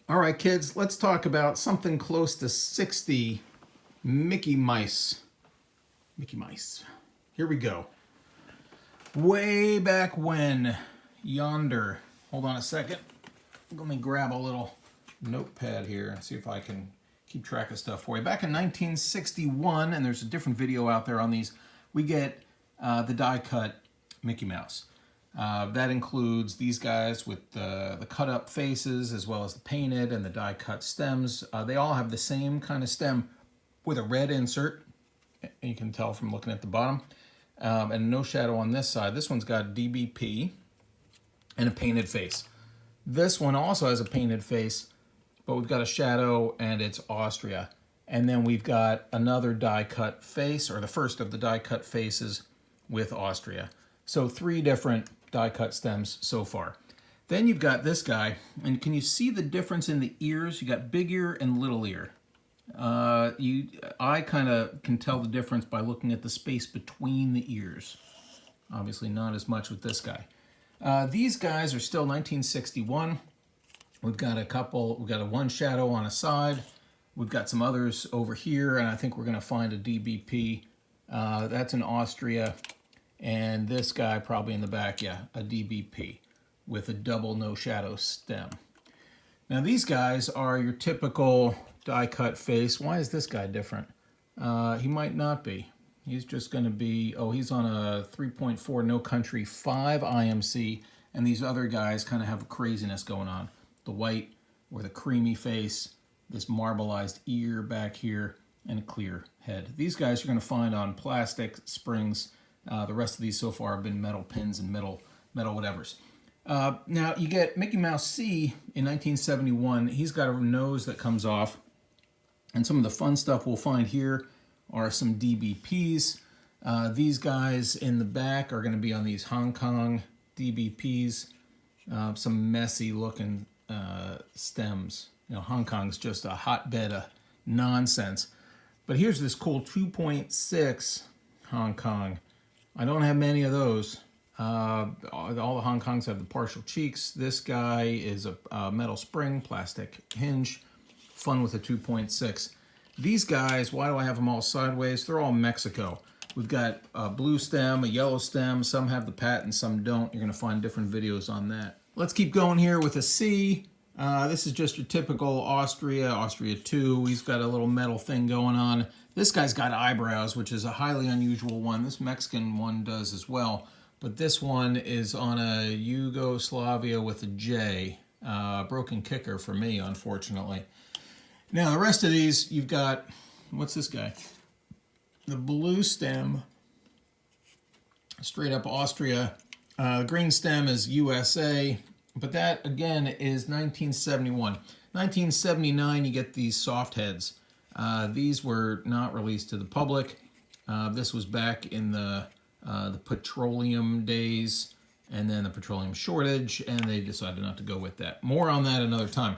All right, kids, let's talk about something close to 60 Mickey Mice. Mickey Mice. Here we go. Way back when, yonder. Hold on a second. Let me grab a little notepad here and see if I can keep track of stuff for you. Back in 1961, and there's a different video out there on these, we get the die-cut Mickey Mouse. That includes these guys with the cut-up faces as well as the painted and the die-cut stems. They all have the same kind of stem with a red insert. You can tell from looking at the bottom. And no shadow on this side. This one's got DBP and a painted face. This one also has a painted face, but we've got a shadow and it's Austria. And then we've got another die-cut face, or the first of the die-cut faces with Austria. So 3 different die-cut stems so far. Then you've got this guy, and can you see the difference in the ears? You got big ear and little ear. I kind of can tell the difference by looking at the space between the ears. Obviously not as much with this guy. These guys are still 1961. We've got a one shadow on a side. We've got some others over here, and I think we're going to find a DBP. That's an Austria. And this guy probably in the back, yeah, a DBP with a double no shadow stem. Now these guys are your typical die-cut face. Why is this guy different? He might not be. He's just going to be, he's on a 3.4 No Country 5 IMC, and these other guys kind of have a craziness going on. The white or the creamy face, this marbleized ear back here, and a clear head. These guys you're going to find on plastic springs. The rest of these so far have been metal pins and metal whatevers. Now you get Mickey Mouse C in 1971. He's got a nose that comes off. And some of the fun stuff we'll find here are some DBPs. These guys in the back are going to be on these Hong Kong DBPs. Some messy looking stems. You know, Hong Kong's just a hotbed of nonsense. But here's this cool 2.6 Hong Kong. I don't have many of those. All the Hong Kongs have the partial cheeks. This guy is a metal spring, plastic hinge. Fun with a 2.6. These guys, why do I have them all sideways? They're all Mexico. We've got a blue stem, a yellow stem. Some have the patent, some don't. You're going to find different videos on that. Let's keep going here with a C. This is just your typical Austria 2. He's got a little metal thing going on. This guy's got eyebrows, which is a highly unusual one. This Mexican one does as well. But this one is on a Yugoslavia with a J. Broken kicker for me, unfortunately. Now, the rest of these, you've got, what's this guy? The blue stem, straight up Austria. The green stem is USA, but that, again, is 1971. 1979, you get these soft heads. These were not released to the public. This was back in the petroleum days, and then the petroleum shortage, and they decided not to go with that. More on that another time.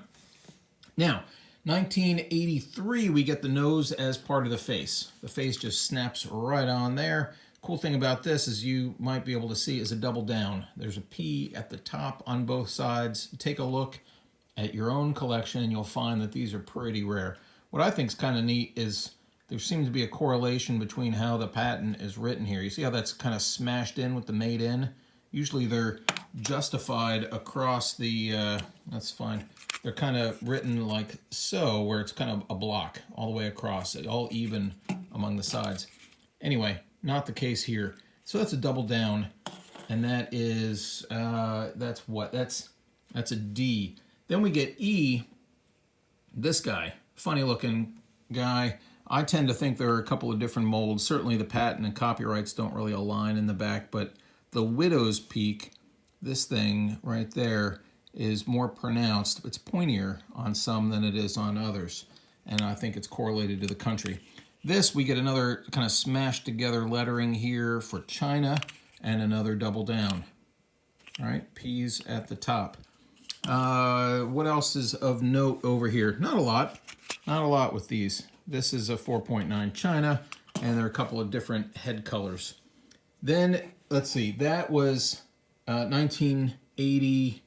Now, 1983, we get the nose as part of the face. The face just snaps right on there. Cool thing about this is you might be able to see is a double down. There's a P at the top on both sides. Take a look at your own collection and you'll find that these are pretty rare. What I think is kind of neat is there seems to be a correlation between how the patent is written here. You see how that's kind of smashed in with the made in? Usually they're justified across the, that's fine. They're kind of written like so, where it's kind of a block all the way across, all even among the sides. Anyway, not the case here. So that's a double down, and that is, that's what? That's a D. Then we get E, this guy, funny looking guy. I tend to think there are a couple of different molds. Certainly the patent and copyrights don't really align in the back, but the widow's peak, this thing right there, is more pronounced. It's pointier on some than it is on others, and I think it's correlated to the country. This, we get another kind of smashed together lettering here for China, and another double down. All right, P's at the top. What else is of note over here? Not a lot with these. This is a 4.9 China, and there are a couple of different head colors. Then, let's see, that was 1980.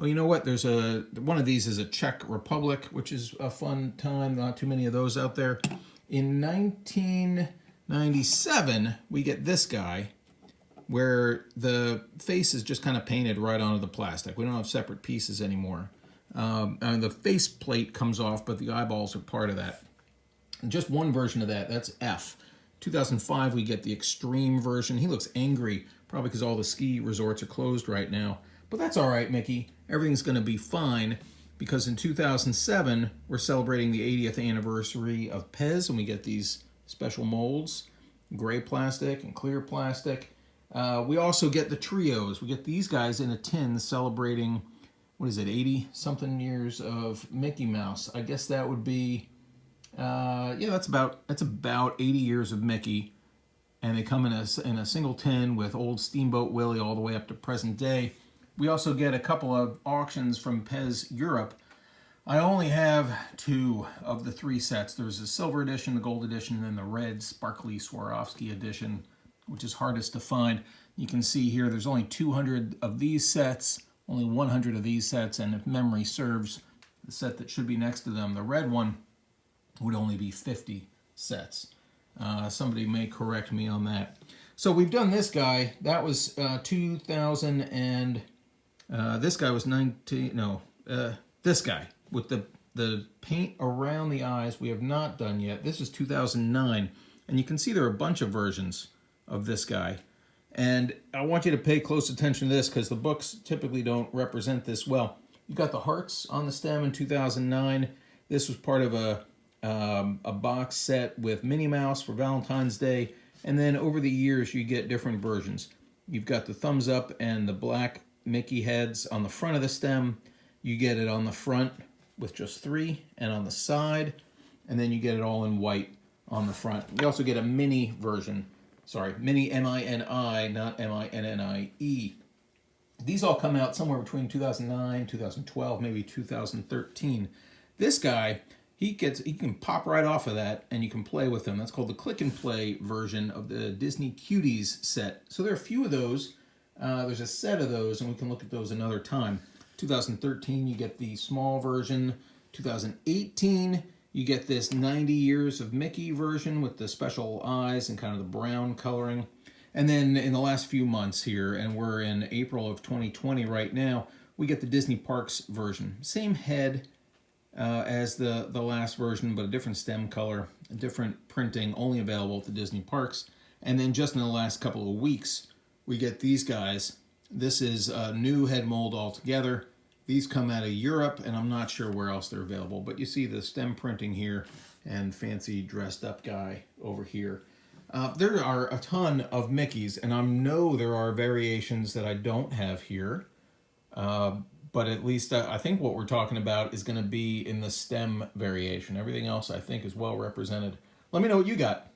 Oh, you know what? There's one of these is a Czech Republic, which is a fun time. Not too many of those out there. In 1997, we get this guy where the face is just kind of painted right onto the plastic. We don't have separate pieces anymore. And the face plate comes off, but the eyeballs are part of that. And just one version of that, that's F. 2005, we get the extreme version. He looks angry, probably because all the ski resorts are closed right now. But that's all right, Mickey. Everything's going to be fine, because in 2007, we're celebrating the 80th anniversary of Pez, and we get these special molds, gray plastic and clear plastic. We also get the trios. We get these guys in a tin celebrating, what is it, 80-something years of Mickey Mouse. I guess that would be, yeah, that's about 80 years of Mickey. And they come in a single tin with old Steamboat Willie all the way up to present day. We also get a couple of auctions from Pez Europe. I only have 2 of the 3 sets. There's a silver edition, the gold edition, and then the red sparkly Swarovski edition, which is hardest to find. You can see here there's only 200 of these sets, only 100 of these sets, and if memory serves, the set that should be next to them, the red one, would only be 50 sets. Somebody may correct me on that. So we've done this guy. That was 2000 and this guy was 19, no, this guy with the paint around the eyes we have not done yet. This is 2009, and you can see there are a bunch of versions of this guy. And I want you to pay close attention to this because the books typically don't represent this well. You got the hearts on the stem in 2009. This was part of a box set with Minnie Mouse for Valentine's Day. And then over the years, you get different versions. You've got the thumbs up and the black Mickey heads on the front of the stem. You get it on the front with just 3 and on the side. And then you get it all in white on the front. You also get a mini version. Sorry, mini M-I-N-I, not M-I-N-N-I-E. These all come out somewhere between 2009, 2012, maybe 2013. This guy, he can pop right off of that and you can play with him. That's called the click and play version of the Disney Cuties set. So there are a few of those. There's a set of those, and we can look at those another time. 2013, you get the small version. 2018, you get this 90 years of Mickey version with the special eyes and kind of the brown coloring. And then in the last few months here, and we're in April of 2020 right now, we get the Disney Parks version. Same head as the last version, but a different stem color, a different printing, only available at the Disney Parks. And then just in the last couple of weeks, we get these guys. This is a new head mold altogether. These come out of Europe, and I'm not sure where else they're available, but you see the stem printing here and fancy dressed up guy over here. There are a ton of Mickeys, and I know there are variations that I don't have here, but at least I think what we're talking about is going to be in the stem variation. Everything else I think is well represented. Let me know what you got.